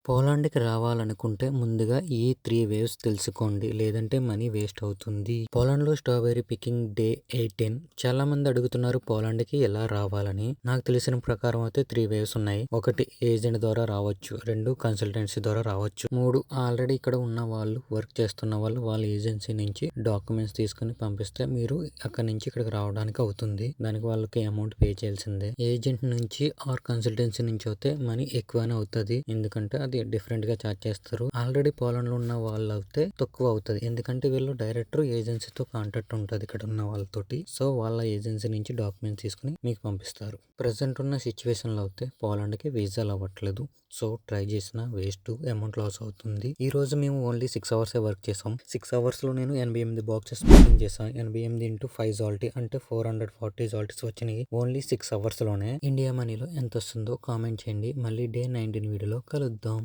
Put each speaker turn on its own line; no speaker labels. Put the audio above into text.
పోలాండ్‌కి రావాలనుకుంటే ముందుగా ఈ 3 వేవ్స్ తెలుసుకోండి. లేదంటే మనీ వేస్ట్ అవుతుంది. పోలాండ్‌లో స్ట్రాబెర్రీ పికింగ్ డే 18 చాలామంది అడుగుతున్నారు పోలాండ్‌కి ఎలా రావాలని. నాకు తెలిసిన ప్రకారం అయితే 3 వేవ్స్ ఉన్నాయి. 1 ఏజెంట్ ద్వారా రావచ్చు. 2 కన్సల్టెన్సీ ద్వారా రావచ్చు. 3 ఆల్రెడీ ఇక్కడ ఉన్న వాళ్ళు వర్క్ చేస్తున్న వాళ్ళు వాళ్ళ ఏజెన్సీ నుంచి డాక్యుమెంట్స్ తీసుకొని పంపిస్తే మీరు అక్కడి నుంచి ఇక్కడికి రావడానికి అవుతుంది. దానికి వాళ్ళకి అమౌంట్ పే చేయాల్సిందే. ఏజెంట్ నుంచి ఆర్ కన్సల్టెన్సీ నుంచి అయితే మనీ ఎక్కువనే అవుతుంది. ఎందుకంటే అది డిఫరెంట్ గా చార్జ్ చేస్తారు. ఆల్రెడీ పోలాండ్ లో ఉన్న వాళ్ళు అయితే తక్కువ అవుతుంది. ఎందుకంటే వీళ్ళు డైరెక్టర్ ఏజెన్సీతో కాంటాక్ట్ ఉంటుంది ఇక్కడ ఉన్న వాళ్ళతోటి. సో వాళ్ళ ఏజెన్సీ నుంచి డాక్యుమెంట్స్ తీసుకుని మీకు పంపిస్తారు. ప్రెసెంట్ ఉన్న సిచ్యువేషన్ లో అయితే పోలాండ్ కి వీసాలు అవ్వట్లేదు. సో ట్రై చేసిన వేస్ట్, అమౌంట్ లాస్ అవుతుంది. ఈ రోజు మేము ఓన్లీ 6 అవర్స్ వర్క్ చేసాం. 6 అవర్స్ లో నేను 88 బాక్సెస్ ప్యాకింగ్ చేశాను. 88 ఇంటూ 5 జాల్టీ అంటే 440 జాల్టీస్ వచ్చినాయి. ఓన్లీ 6 అవర్స్ లోనే. ఇండియా మనీలో ఎంత వస్తుందో కామెంట్ చేయండి. మళ్ళీ డే 19 వీడియోలో కలుద్దాం.